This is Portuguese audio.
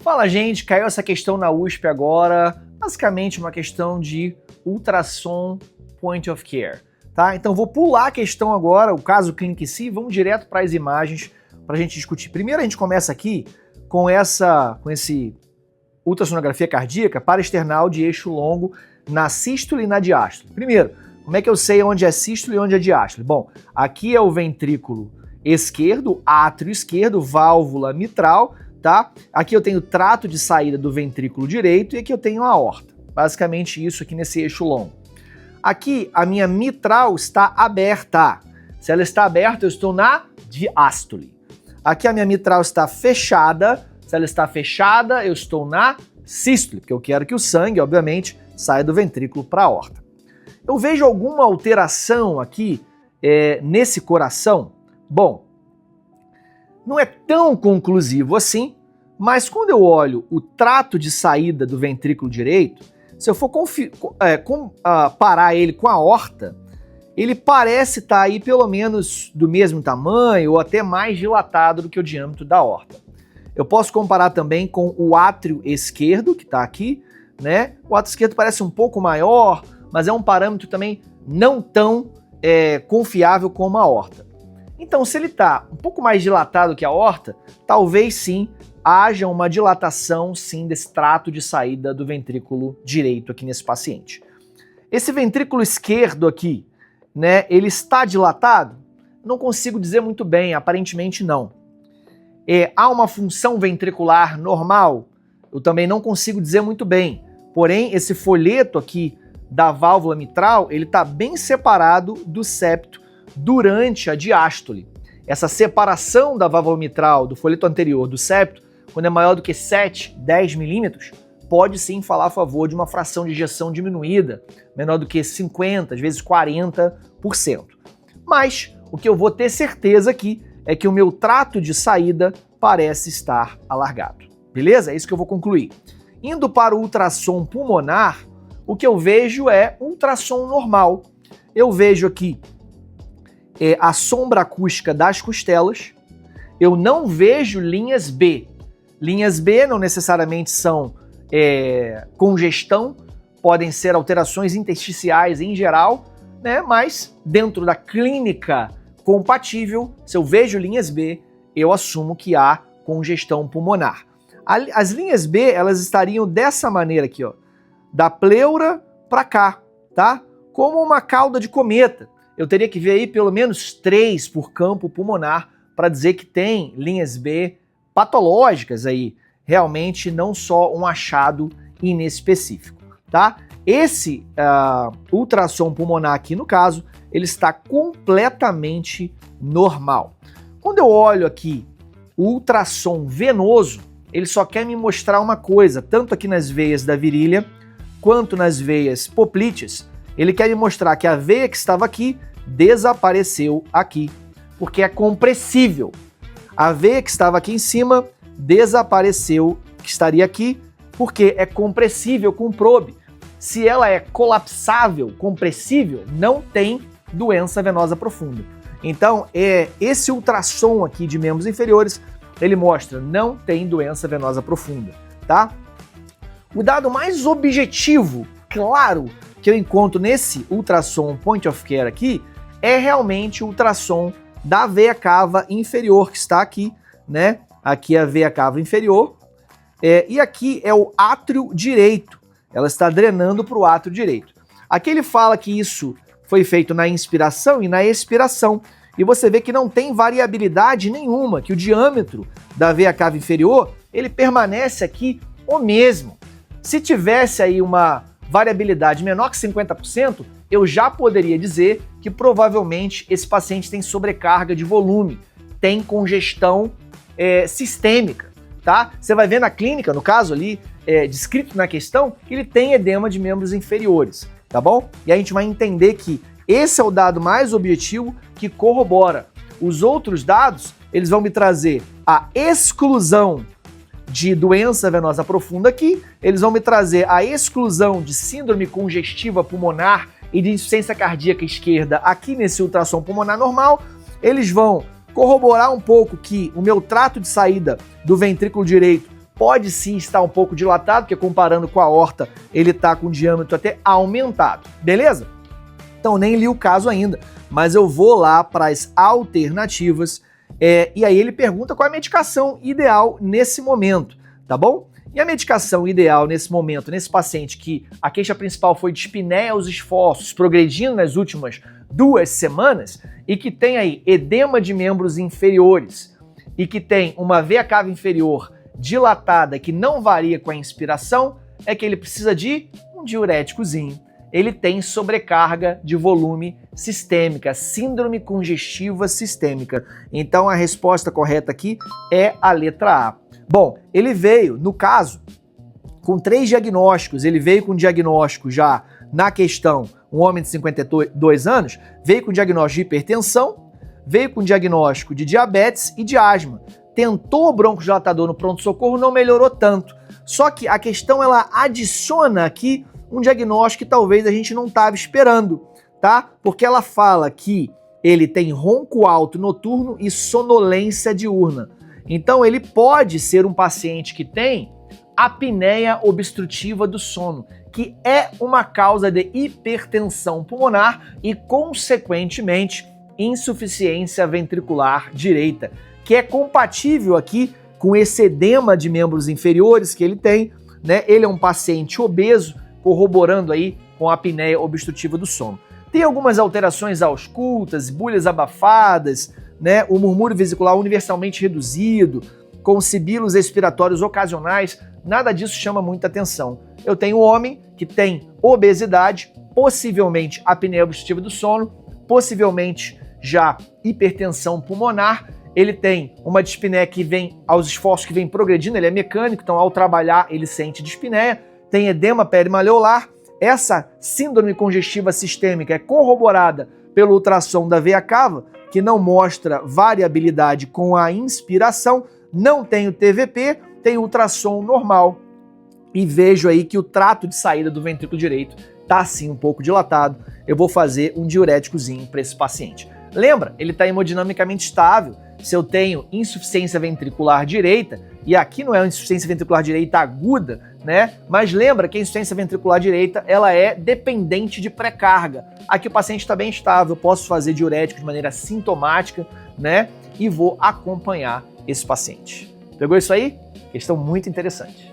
Fala, gente, caiu essa questão na USP agora, basicamente uma questão de ultrassom point of care, tá? Então vou pular a questão agora, o caso clínico em si, vamos direto para as imagens para a gente discutir. Primeiro a gente começa aqui com esse ultrassonografia cardíaca paraesternal de eixo longo na sístole e na diástole. Primeiro, como é que eu sei onde é sístole e onde é diástole? Bom, aqui é o ventrículo esquerdo, átrio esquerdo, válvula mitral, tá? Aqui eu tenho o trato de saída do ventrículo direito e aqui eu tenho a aorta. Basicamente isso aqui nesse eixo longo. Aqui a minha mitral está aberta. Se ela está aberta, eu estou na diástole. Aqui a minha mitral está fechada. Se ela está fechada, eu estou na sístole, porque eu quero que o sangue, obviamente, saia do ventrículo para a aorta. Eu vejo alguma alteração aqui nesse coração? Bom, não é tão conclusivo assim, mas quando eu olho o trato de saída do ventrículo direito, se eu for parar ele com a aorta, ele parece estar aí pelo menos do mesmo tamanho ou até mais dilatado do que o diâmetro da aorta. Eu posso comparar também com o átrio esquerdo, que está aqui, né? O átrio esquerdo parece um pouco maior, mas é um parâmetro também não tão confiável como a aorta. Então, se ele está um pouco mais dilatado que a aorta, talvez sim haja uma dilatação sim desse trato de saída do ventrículo direito aqui nesse paciente. Esse ventrículo esquerdo aqui, né, ele está dilatado? Não consigo dizer muito bem, aparentemente não. Há uma função ventricular normal? Eu também não consigo dizer muito bem. Porém, esse folheto aqui da válvula mitral, ele está bem separado do septo durante a diástole. Essa separação da válvula mitral do folheto anterior do septo, quando é maior do que 7, 10 milímetros, pode sim falar a favor de uma fração de ejeção diminuída, menor do que 50, às vezes 40%. Mas o que eu vou ter certeza aqui é que o meu trato de saída parece estar alargado. Beleza? É isso que eu vou concluir. Indo para o ultrassom pulmonar, o que eu vejo é um ultrassom normal. Eu vejo aqui a sombra acústica das costelas. Eu não vejo linhas B. Linhas B não necessariamente são congestão, podem ser alterações intersticiais em geral, né? Mas dentro da clínica compatível, se eu vejo linhas B, eu assumo que há congestão pulmonar. As linhas B, elas estariam dessa maneira aqui, ó, da pleura para cá, tá? Como uma cauda de cometa. Eu teria que ver aí pelo menos 3 por campo pulmonar para dizer que tem linhas B patológicas aí, realmente não só um achado inespecífico, tá? Esse ultrassom pulmonar aqui, no caso, ele está completamente normal. Quando eu olho aqui o ultrassom venoso, ele só quer me mostrar uma coisa, tanto aqui nas veias da virilha, quanto nas veias poplíteas, ele quer me mostrar que a veia que estava aqui desapareceu aqui, porque é compressível. A veia que estava aqui em cima desapareceu, que estaria aqui, porque é compressível com probe. Se ela é colapsável, compressível, não tem doença venosa profunda. Então, esse ultrassom aqui de membros inferiores, ele mostra não tem doença venosa profunda, tá? O dado mais objetivo, claro, que eu encontro nesse ultrassom point of care aqui, é realmente o ultrassom da veia cava inferior, que está aqui, né? Aqui é a veia cava inferior, e aqui é o átrio direito. Ela está drenando para o átrio direito. Aqui ele fala que isso foi feito na inspiração e na expiração. E você vê que não tem variabilidade nenhuma, que o diâmetro da veia cava inferior, ele permanece aqui o mesmo. Se tivesse aí uma variabilidade menor que 50%, eu já poderia dizer que provavelmente esse paciente tem sobrecarga de volume, tem congestão sistêmica, tá? Você vai ver na clínica, no caso ali, descrito na questão, que ele tem edema de membros inferiores, tá bom? E a gente vai entender que esse é o dado mais objetivo que corrobora. Os outros dados, eles vão me trazer a exclusão de doença venosa profunda aqui, eles vão me trazer a exclusão de síndrome congestiva pulmonar e de insuficiência cardíaca esquerda aqui nesse ultrassom pulmonar normal, eles vão corroborar um pouco que o meu trato de saída do ventrículo direito pode sim estar um pouco dilatado, porque comparando com a aorta, ele está com o diâmetro até aumentado, beleza? Então nem li o caso ainda, mas eu vou lá para as alternativas, e aí ele pergunta qual é a medicação ideal nesse momento, tá bom? E a medicação ideal nesse momento, nesse paciente que a queixa principal foi dispneia aos esforços, progredindo nas últimas 2 semanas, e que tem aí edema de membros inferiores, e que tem uma veia cava inferior dilatada que não varia com a inspiração, é que ele precisa de um diuréticozinho. Ele tem sobrecarga de volume sistêmica, síndrome congestiva sistêmica. Então a resposta correta aqui é a letra A. Bom, ele veio, no caso, com 3 diagnósticos. Ele veio com diagnóstico já na questão, um homem de 52 anos, veio com diagnóstico de hipertensão, veio com diagnóstico de diabetes e de asma. Tentou o broncodilatador no pronto-socorro, não melhorou tanto. Só que a questão, ela adiciona aqui um diagnóstico que talvez a gente não estava esperando, tá? Porque ela fala que ele tem ronco alto noturno e sonolência diurna. Então ele pode ser um paciente que tem apneia obstrutiva do sono, que é uma causa de hipertensão pulmonar e, consequentemente, insuficiência ventricular direita, que é compatível aqui com esse edema de membros inferiores que ele tem, né? Ele é um paciente obeso, corroborando aí com a apneia obstrutiva do sono. Tem algumas alterações auscultas, bulhas abafadas, né? O murmúrio vesicular universalmente reduzido, com sibilos expiratórios ocasionais, nada disso chama muita atenção. Eu tenho um homem que tem obesidade, possivelmente apneia obstrutiva do sono, possivelmente já hipertensão pulmonar. Ele tem uma dispneia que vem aos esforços, que vem progredindo, ele é mecânico, então ao trabalhar ele sente dispneia, tem edema perimaleular. Essa síndrome congestiva sistêmica é corroborada pelo ultrassom da veia cava, que não mostra variabilidade com a inspiração, não tem o TVP, tem ultrassom normal. E vejo aí que o trato de saída do ventrículo direito está assim um pouco dilatado. Eu vou fazer um diuréticozinho para esse paciente. Lembra, ele está hemodinamicamente estável. Se eu tenho insuficiência ventricular direita, e aqui não é uma insuficiência ventricular direita aguda, né? Mas lembra que a insuficiência ventricular direita, ela é dependente de pré-carga. Aqui o paciente está bem estável, eu posso fazer diurético de maneira sintomática, né? E vou acompanhar esse paciente. Pegou isso aí? Questão muito interessante.